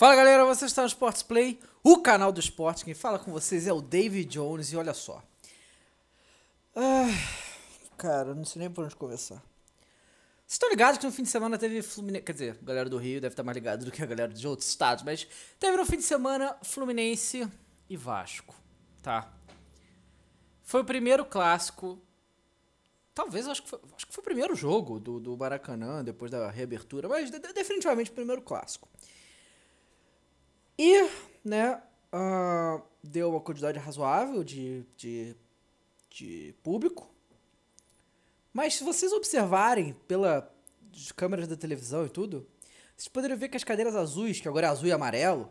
Fala galera, você está no Sports Play, o canal do esporte. Quem fala com vocês é o David Jones e olha só. Cara, não sei nem por onde começar. Vocês estão ligados que no fim de semana teve Fluminense. Quer dizer, a galera do Rio deve estar mais ligada do que a galera de outros estados, mas teve no fim de semana Fluminense e Vasco, tá? Foi o primeiro clássico. Talvez, acho que foi o primeiro jogo do Maracanã depois da reabertura, mas definitivamente o primeiro clássico. E, né, deu uma quantidade razoável de público. Mas se vocês observarem pelas câmeras da televisão e tudo, vocês poderiam ver que as cadeiras azuis, que agora é azul e amarelo,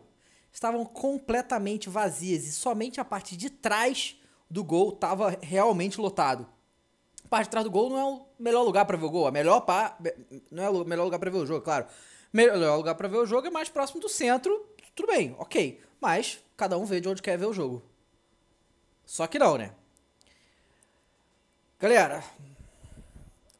estavam completamente vazias e somente a parte de trás do gol estava realmente lotado. A parte de trás do gol não é o melhor lugar para ver o gol, não é o melhor lugar para ver o jogo, claro. O melhor lugar para ver o jogo é mais próximo do centro. Tudo bem, ok. Mas cada um vê de onde quer ver o jogo. Só que não, né? Galera.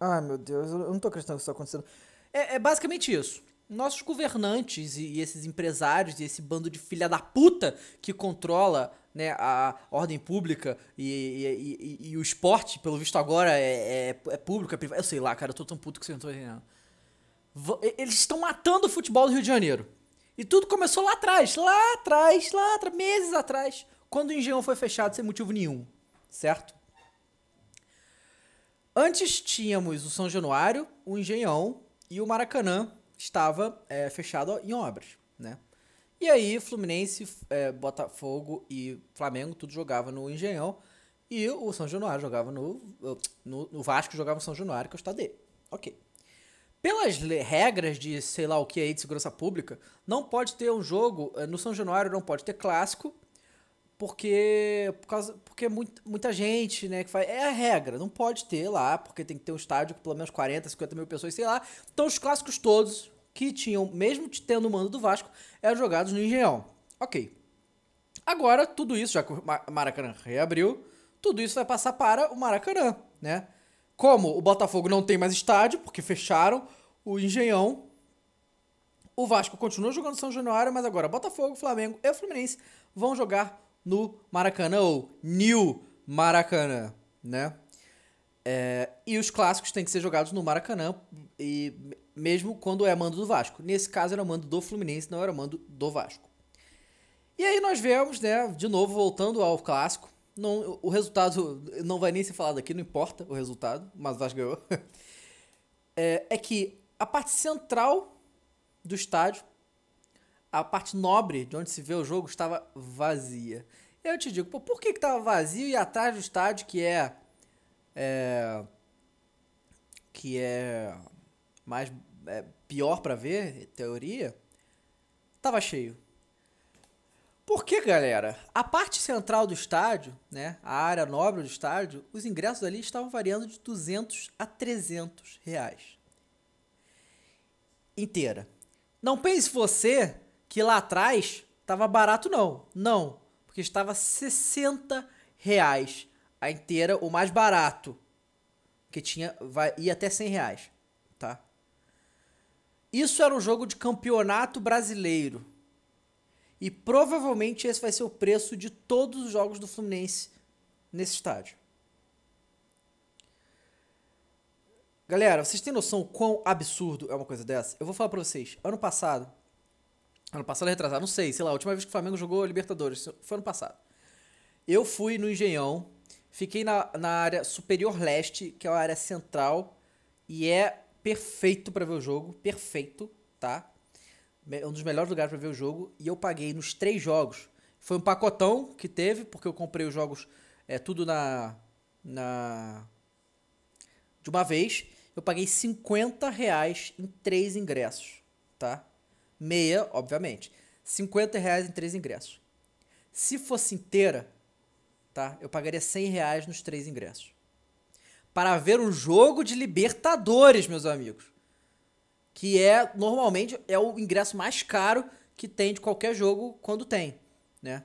Ai, meu Deus, eu não tô acreditando que isso tá acontecendo. É basicamente isso. Nossos governantes e esses empresários e esse bando de filha da puta que controla, né, a ordem pública e o esporte, pelo visto agora é público, é privado. Eu sei lá, cara, eu tô tão puto que você não tô entendendo. Eles estão matando o futebol do Rio de Janeiro. E tudo começou lá atrás, meses atrás, quando o Engenhão foi fechado sem motivo nenhum, certo? Antes tínhamos o São Januário, o Engenhão e o Maracanã estava fechado em obras, né? E aí Fluminense, Botafogo e Flamengo tudo jogava no Engenhão e o São Januário jogava no Vasco jogava no São Januário, que é o estado dele. Ok. Pelas regras de sei lá o que aí de segurança pública, não pode ter um jogo, no São Januário não pode ter clássico, porque muita gente, né, que faz, é a regra, não pode ter lá, porque tem que ter um estádio com pelo menos 40, 50 mil pessoas, sei lá. Então os clássicos todos, que tinham, mesmo tendo o mando do Vasco, eram jogados no Engenhão. Ok. Agora, tudo isso, já que o Maracanã reabriu, tudo isso vai passar para o Maracanã, né? Como o Botafogo não tem mais estádio, porque fecharam o Engenhão, o Vasco continua jogando São Januário, mas agora Botafogo, Flamengo e o Fluminense vão jogar no Maracanã, ou New Maracanã, né? E os clássicos têm que ser jogados no Maracanã, e mesmo quando é mando do Vasco. Nesse caso era mando do Fluminense, não era mando do Vasco. E aí nós vemos, né, de novo, voltando ao clássico, não, o resultado não vai nem ser falado aqui, não importa o resultado, mas o Vasco ganhou. É que a parte central do estádio, a parte nobre de onde se vê o jogo, estava vazia. Eu te digo, pô, por que estava vazio e atrás do estádio, que é mais pior para ver, em teoria, estava cheio? Porque, galera, a parte central do estádio, né, a área nobre do estádio, os ingressos ali estavam variando de 200 a 300 reais. Inteira. Não pense você que lá atrás estava barato, não. Não, porque estava 60 reais a inteira, o mais barato, que ia até 100 reais, tá? Isso era um jogo de campeonato brasileiro. E provavelmente esse vai ser o preço de todos os jogos do Fluminense nesse estádio. Galera, vocês têm noção quão absurdo é uma coisa dessa? Eu vou falar pra vocês. Ano passado retrasado, não sei lá, a última vez que o Flamengo jogou Libertadores, foi ano passado. Eu fui no Engenhão, fiquei na área superior leste, que é a área central, e é perfeito pra ver o jogo, perfeito, tá? É um dos melhores lugares para ver o jogo, e eu paguei nos 3 jogos. Foi um pacotão que teve, porque eu comprei os jogos tudo de uma vez. Eu paguei 50 reais em 3 ingressos, tá? Meia, obviamente. 50 reais em 3 ingressos. Se fosse inteira, tá? Eu pagaria 100 reais nos 3 ingressos. Para ver um jogo de Libertadores, meus amigos. Que normalmente é o ingresso mais caro que tem de qualquer jogo quando tem, né?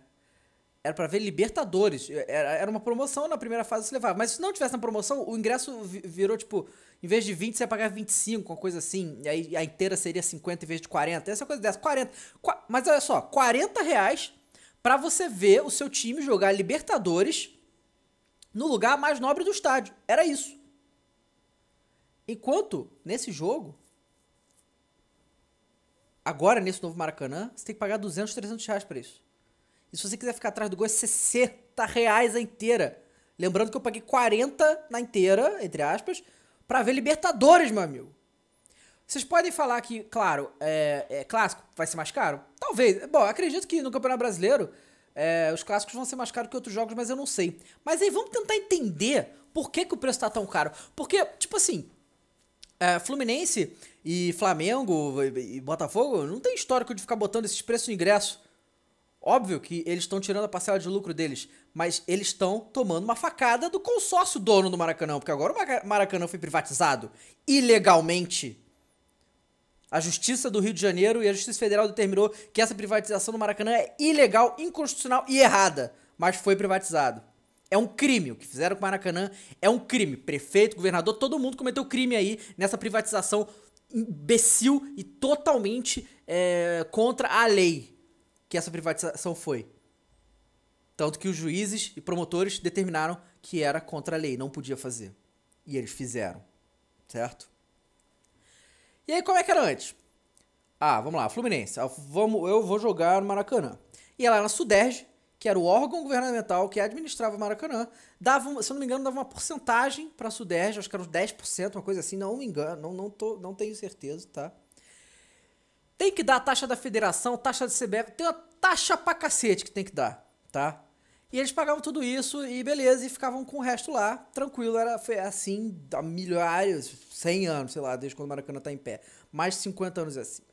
Era pra ver Libertadores. Era uma promoção, na primeira fase você levava. Mas se não tivesse na promoção, o ingresso virou, tipo, em vez de 20, você ia pagar 25, uma coisa assim. E aí a inteira seria 50 em vez de 40. Essa coisa dessa, 40. Mas olha só, R$ 40 pra você ver o seu time jogar Libertadores no lugar mais nobre do estádio. Era isso. Enquanto, nesse jogo, agora, nesse novo Maracanã, você tem que pagar 200, R$ 300 pra isso. E se você quiser ficar atrás do gol, é R$ 60 a inteira. Lembrando que eu paguei 40 na inteira, entre aspas, pra ver Libertadores, meu amigo. Vocês podem falar que, claro, clássico vai ser mais caro? Talvez. Bom, acredito que no Campeonato Brasileiro os clássicos vão ser mais caros que outros jogos, mas eu não sei. Mas aí vamos tentar entender por que o preço tá tão caro. Porque, tipo assim, Fluminense e Flamengo e Botafogo não tem histórico de ficar botando esses preços no ingresso. Óbvio que eles estão tirando a parcela de lucro deles, mas eles estão tomando uma facada do consórcio dono do Maracanã, porque agora o Maracanã foi privatizado ilegalmente. A Justiça do Rio de Janeiro e a Justiça Federal determinou que essa privatização do Maracanã é ilegal, inconstitucional e errada, mas foi privatizado. É um crime, o que fizeram com o Maracanã é um crime. Prefeito, governador, todo mundo cometeu crime aí nessa privatização imbecil e totalmente contra a lei que essa privatização foi. Tanto que os juízes e promotores determinaram que era contra a lei, não podia fazer. E eles fizeram, certo? E aí como é que era antes? Vamos lá, Fluminense, eu vou jogar no Maracanã. Ia lá na Suderj, que era o órgão governamental que administrava o Maracanã, se eu não me engano, dava uma porcentagem pra Suderj, acho que era uns 10%, uma coisa assim, não me engano, não tenho certeza, tá? Tem que dar a taxa da federação, taxa da CBF, tem uma taxa pra cacete que tem que dar, tá? E eles pagavam tudo isso e beleza, e ficavam com o resto lá, tranquilo, foi assim há milhares, 100 anos, sei lá, desde quando o Maracanã tá em pé. Mais de 50 anos é assim.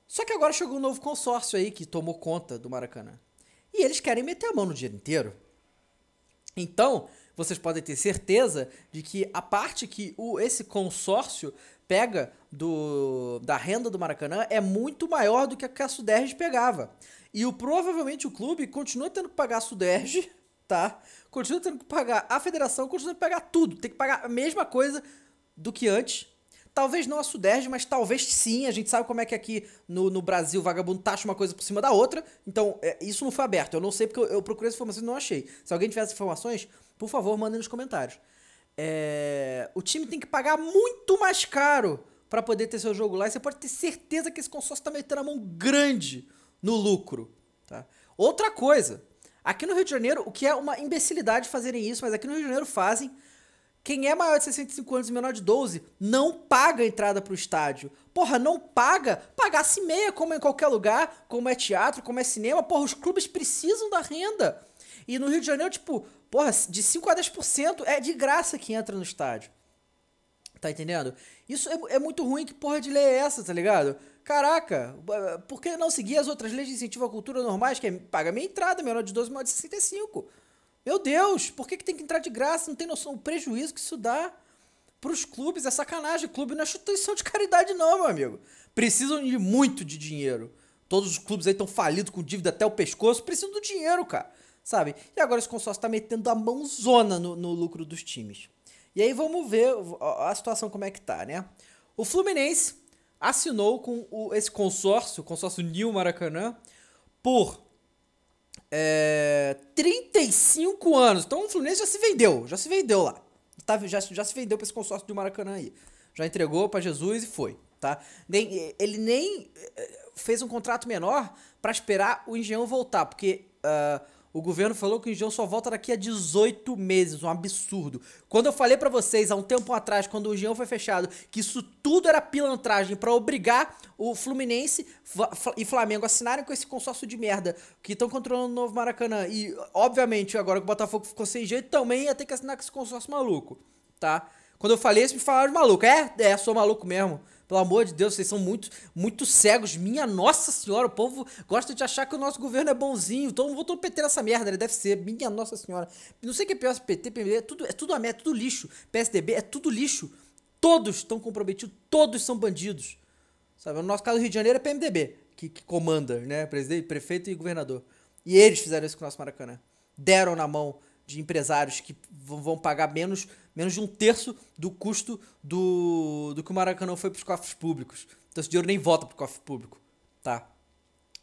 Só que agora chegou um novo consórcio aí que tomou conta do Maracanã. E eles querem meter a mão no dinheiro inteiro. Então, vocês podem ter certeza de que a parte que esse consórcio pega da renda do Maracanã é muito maior do que a Suderj pegava. E provavelmente o clube continua tendo que pagar a Suderj, tá? Continua tendo que pagar a federação, continua tendo que pagar tudo. Tem que pagar a mesma coisa do que antes. Talvez não a Suderj, mas talvez sim. A gente sabe como é que aqui no Brasil o vagabundo taxa uma coisa por cima da outra. Então, isso não foi aberto. Eu não sei porque eu procurei essa informação e não achei. Se alguém tiver essas informações, por favor, mandem nos comentários. O time tem que pagar muito mais caro para poder ter seu jogo lá. E você pode ter certeza que esse consórcio tá metendo a mão grande no lucro, tá? Outra coisa, aqui no Rio de Janeiro, o que é uma imbecilidade fazerem isso, mas aqui no Rio de Janeiro fazem. Quem é maior de 65 anos e menor de 12 não paga a entrada pro estádio. Porra, não paga? Pagasse meia, como em qualquer lugar, como é teatro, como é cinema. Porra, os clubes precisam da renda. E no Rio de Janeiro, tipo, porra, de 5 a 10% é de graça que entra no estádio. Tá entendendo? Isso é muito ruim, que porra de lei é essa, tá ligado? Caraca, por que não seguir as outras leis de incentivo à cultura normais, que paga meia entrada, menor de 12, menor de 65? Meu Deus, por que tem que entrar de graça? Não tem noção do prejuízo que isso dá pros clubes, é sacanagem. Clube não é instituição de caridade não, meu amigo. Precisam de muito de dinheiro. Todos os clubes aí estão falidos, com dívida até o pescoço, precisam do dinheiro, cara, sabe? E agora esse consórcio tá metendo a mãozona no lucro dos times. E aí vamos ver a situação como é que tá, né? O Fluminense assinou com esse consórcio, o consórcio New Maracanã, por 35 anos. Então o Fluminense já se vendeu lá. Já se vendeu pra esse consórcio do Maracanã aí. Já entregou pra Jesus e foi, tá? Ele nem fez um contrato menor pra esperar o Engenhão voltar, porque o governo falou que o Engenhão só volta daqui a 18 meses, um absurdo. Quando eu falei pra vocês, há um tempo atrás, quando o Engenhão foi fechado, que isso tudo era pilantragem pra obrigar o Fluminense e Flamengo a assinarem com esse consórcio de merda que estão controlando o novo Maracanã. E, obviamente, agora que o Botafogo ficou sem jeito, também ia ter que assinar com esse consórcio maluco, tá? Quando eu falei isso, me falaram de maluco. Sou maluco mesmo. Pelo amor de Deus, vocês são muito cegos. Minha nossa senhora, o povo gosta de achar que o nosso governo é bonzinho. Então não vou todo PT nessa merda, né? Deve ser. Minha nossa senhora. Não sei o que é pior, PT, PMDB, é tudo a merda, é tudo lixo. PSDB é tudo lixo. Todos estão comprometidos, todos são bandidos. Sabe? No nosso caso, o Rio de Janeiro é PMDB, que comanda, né? Presidente, prefeito e governador. E eles fizeram isso com o nosso Maracanã. Deram na mão de empresários que vão pagar menos de um terço do custo do que o Maracanã foi pros cofres públicos. Então esse dinheiro nem volta pro cofre público, tá?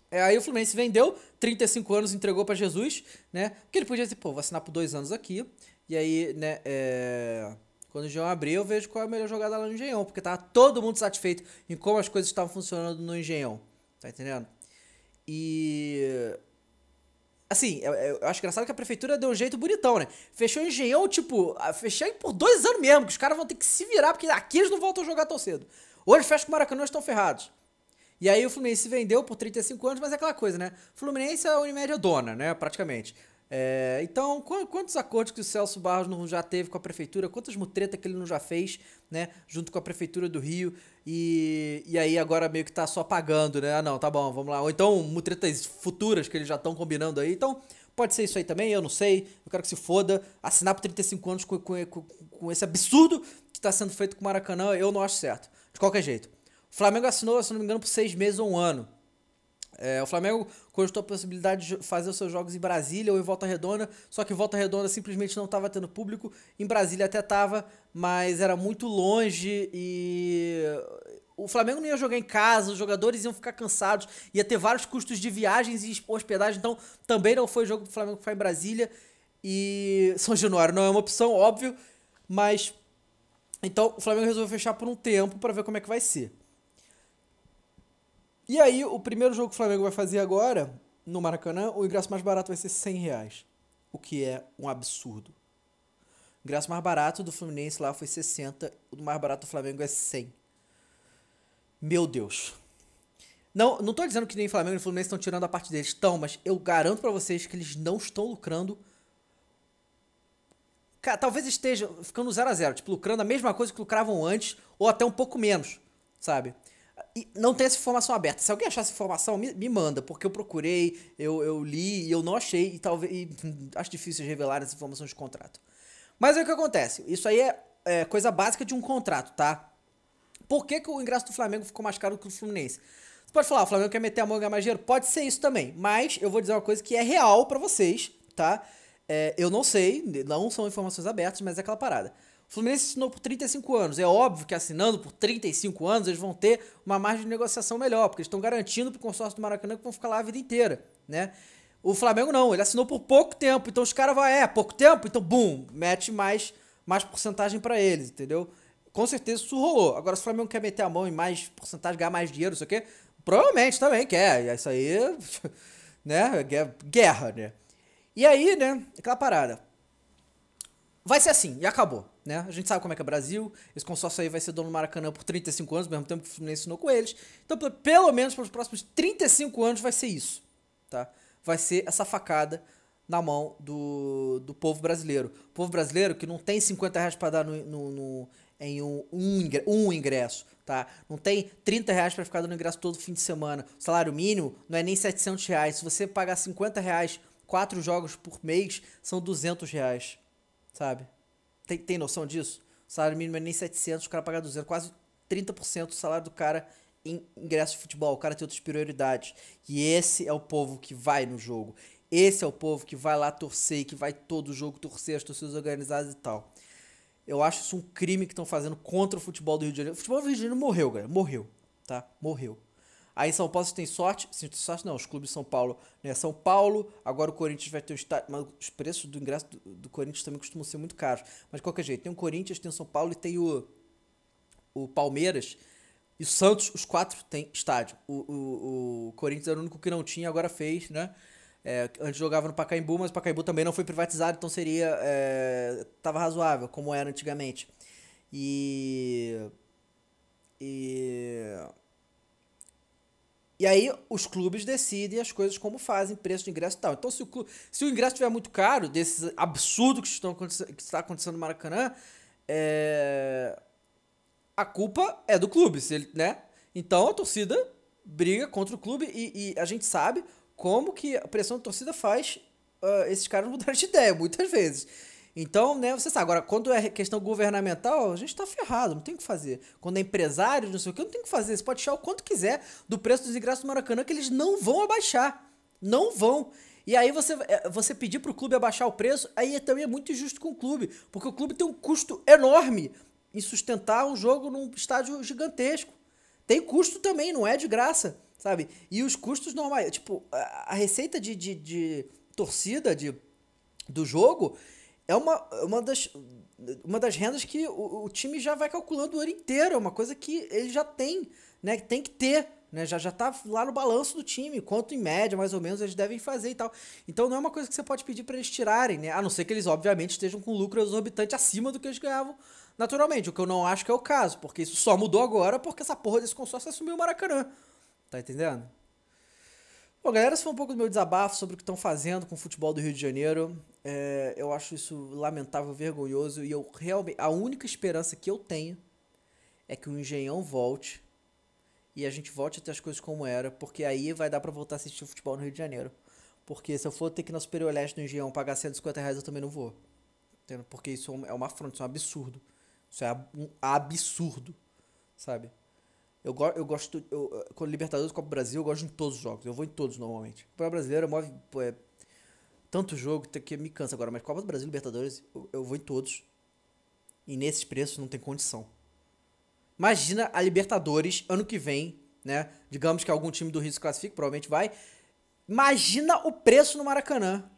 Aí o Fluminense vendeu, 35 anos, entregou pra Jesus, né? Porque ele podia dizer, pô, vou assinar por 2 anos aqui, e aí, né, quando o Engenhão abrir, eu vejo qual é a melhor jogada lá no Engenhão, porque tava todo mundo satisfeito em como as coisas estavam funcionando no Engenhão, tá entendendo? E... Assim, eu acho engraçado que a prefeitura deu um jeito bonitão, né? Fechou o Engenhão, tipo, fechou por 2 anos mesmo, que os caras vão ter que se virar, porque aqui eles não voltam a jogar tão cedo. Hoje fecha com o Maracanã, estão ferrados. E aí o Fluminense vendeu por 35 anos, mas é aquela coisa, né? Fluminense é a Unimed é dona, né? Praticamente. Então, quantos acordos que o Celso Barros não já teve com a prefeitura, quantas mutretas que ele não já fez, né? Junto com a prefeitura do Rio, e aí agora meio que tá só pagando, né? Ah, não, tá bom, vamos lá. Ou então mutretas futuras que eles já estão combinando aí. Então, pode ser isso aí também, eu não sei. Eu quero que se foda. Assinar por 35 anos com esse absurdo que tá sendo feito com o Maracanã, eu não acho certo. De qualquer jeito. O Flamengo assinou, se não me engano, por 6 meses ou 1 ano. O Flamengo cogitou a possibilidade de fazer os seus jogos em Brasília ou em Volta Redonda, só que em Volta Redonda simplesmente não estava tendo público. Em Brasília até tava, mas era muito longe e o Flamengo não ia jogar em casa, os jogadores iam ficar cansados, ia ter vários custos de viagens e hospedagem, então também não foi jogo do Flamengo que foi em Brasília. E São Januário não é uma opção, óbvio, mas então o Flamengo resolveu fechar por um tempo para ver como é que vai ser. E aí, o primeiro jogo que o Flamengo vai fazer agora, no Maracanã, o ingresso mais barato vai ser R$100, o que é um absurdo. O ingresso mais barato do Fluminense lá foi 60, o mais barato do Flamengo é 100. Meu Deus. Não tô dizendo que nem Flamengo nem Fluminense estão tirando a parte deles, estão, mas eu garanto pra vocês que eles não estão lucrando. Cara, talvez esteja ficando 0-0, tipo, lucrando a mesma coisa que lucravam antes, ou até um pouco menos, sabe? E não tem essa informação aberta. Se alguém achar essa informação, me manda, porque eu procurei, eu li e eu não achei, e talvez acho difícil revelar essa informação de contrato. Mas aí o que acontece? Isso aí é coisa básica de um contrato, tá? Por que o ingresso do Flamengo ficou mais caro que o do Fluminense? Você pode falar, o Flamengo quer meter a mão e ganhar mais dinheiro? Pode ser isso também, mas eu vou dizer uma coisa que é real pra vocês, tá? Eu não sei, não são informações abertas, mas é aquela parada. O Fluminense assinou por 35 anos. É óbvio que assinando por 35 anos eles vão ter uma margem de negociação melhor, porque eles estão garantindo pro consórcio do Maracanã que vão ficar lá a vida inteira, né? O Flamengo não, ele assinou por pouco tempo, então os caras vão, pouco tempo, então bum, mete mais porcentagem pra eles, entendeu? Com certeza isso rolou. Agora, se o Flamengo quer meter a mão em mais porcentagem, ganhar mais dinheiro, não sei o quê, provavelmente também quer. Isso aí, né, guerra, né? E aí, né, aquela parada. Vai ser assim, e acabou, né? A gente sabe como é que é o Brasil, esse consórcio aí vai ser dono do Maracanã por 35 anos, ao mesmo tempo que o Fluminense assinou com eles. Então, pelo menos para os próximos 35 anos vai ser isso, tá? Vai ser essa facada na mão do povo brasileiro. O povo brasileiro que não tem R$50 para dar em um ingresso, tá? Não tem R$30 para ficar dando ingresso todo fim de semana. O salário mínimo não é nem R$700. Se você pagar R$50, 4 jogos por mês, são R$200. Sabe? Tem noção disso? O salário mínimo é nem 700, o cara paga 200, quase 30% do salário do cara em ingresso de futebol. O cara tem outras prioridades. E esse é o povo que vai no jogo. Esse é o povo que vai lá torcer e que vai todo jogo torcer, as torcidas organizadas e tal. Eu acho isso um crime que estão fazendo contra o futebol do Rio de Janeiro. O futebol do Rio de Janeiro morreu, galera. Morreu, tá? Morreu. Aí em São Paulo você tem sorte, não, os clubes de São Paulo, né? São Paulo, agora o Corinthians vai ter o estádio, mas os preços do ingresso do Corinthians também costumam ser muito caros. Mas de qualquer jeito, tem o Corinthians, tem o São Paulo e tem o Palmeiras e o Santos, os 4 tem estádio. O Corinthians era o único que não tinha, agora fez, né? Antes jogava no Pacaembu, mas o Pacaembu também não foi privatizado, então seria, tava razoável, como era antigamente. E aí os clubes decidem as coisas como fazem, preço de ingresso e tal. Então se o ingresso estiver muito caro, desses absurdos que está acontecendo no Maracanã, a culpa é do clube, né? Então a torcida briga contra o clube e a gente sabe como que a pressão da torcida faz esses caras mudarem de ideia, muitas vezes. Então, né, você sabe, agora, quando é questão governamental, a gente tá ferrado, não tem o que fazer. Quando é empresário, não sei o que, não tem o que fazer. Você pode achar o quanto quiser do preço dos ingressos do Maracanã, que eles não vão abaixar. Não vão. E aí você pedir pro clube abaixar o preço, aí também é muito injusto com o clube, porque o clube tem um custo enorme em sustentar um jogo num estádio gigantesco. Tem custo também, não é de graça, sabe? E os custos normais, tipo, a receita de torcida do jogo é uma das rendas que o time já vai calculando o ano inteiro, é uma coisa que ele já tem, né? Tem que ter, né? Já tá lá no balanço do time, quanto em média, mais ou menos, eles devem fazer e tal. Então não é uma coisa que você pode pedir pra eles tirarem, né? A não ser que eles, obviamente, estejam com lucro exorbitante acima do que eles ganhavam naturalmente, o que eu não acho que é o caso, porque isso só mudou agora porque essa porra desse consórcio assumiu o Maracanã. Tá entendendo? Bom, galera, esse foi um pouco do meu desabafo sobre o que estão fazendo com o futebol do Rio de Janeiro. Eu acho isso lamentável, vergonhoso, e eu realmente, a única esperança que eu tenho é que o Engenhão volte e a gente volte a ter as coisas como era, porque aí vai dar pra voltar a assistir o futebol no Rio de Janeiro. Porque se eu for ter que ir na Superior Leste no Engenhão pagar R$ 150, eu também não vou. Entendeu? Porque isso é uma afronta, isso é um absurdo. Isso é um absurdo, sabe? Eu gosto. Com Libertadores e Copa do Brasil, eu gosto de todos os jogos. Eu vou em todos normalmente. O brasileiro move. Pô, tanto jogo que me cansa agora. Mas Copa do Brasil e Libertadores, eu vou em todos. E nesses preços não tem condição. Imagina a Libertadores ano que vem, né? Digamos que algum time do Rio se classifique, provavelmente vai. Imagina o preço no Maracanã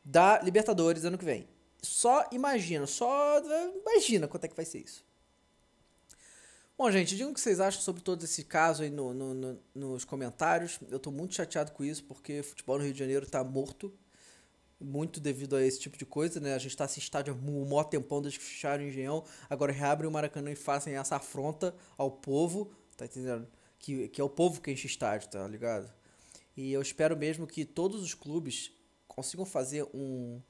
da Libertadores ano que vem. Só imagina quanto é que vai ser isso. Bom, gente, digam o que vocês acham sobre todo esse caso aí nos comentários. Eu tô muito chateado com isso, porque o futebol no Rio de Janeiro tá morto. Muito devido a esse tipo de coisa, né? A gente tá sem estádio há um maior tempão desde que fecharam o Engenhão. Agora reabrem o Maracanã e fazem essa afronta ao povo, tá entendendo? Que é o povo que enche estádio, tá ligado? E eu espero mesmo que todos os clubes consigam fazer um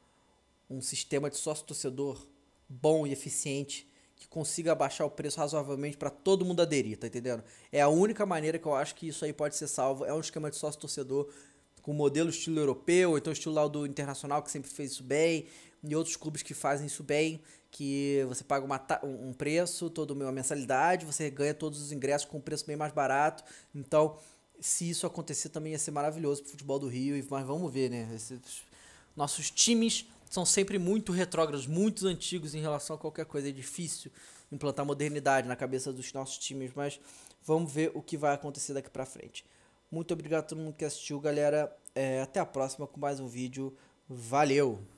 sistema de sócio-torcedor bom e eficiente que consiga abaixar o preço razoavelmente para todo mundo aderir, tá entendendo? É a única maneira que eu acho que isso aí pode ser salvo, é um esquema de sócio-torcedor com modelo estilo europeu, ou então estilo lá do Internacional, que sempre fez isso bem, e outros clubes que fazem isso bem, que você paga um preço, toda uma mensalidade, você ganha todos os ingressos com um preço bem mais barato. Então, se isso acontecer, também ia ser maravilhoso pro futebol do Rio, mas vamos ver, né? Nossos times são sempre muito retrógrados, muito antigos em relação a qualquer coisa. É difícil implantar modernidade na cabeça dos nossos times, mas vamos ver o que vai acontecer daqui pra frente. Muito obrigado a todo mundo que assistiu, galera. Até a próxima com mais um vídeo. Valeu!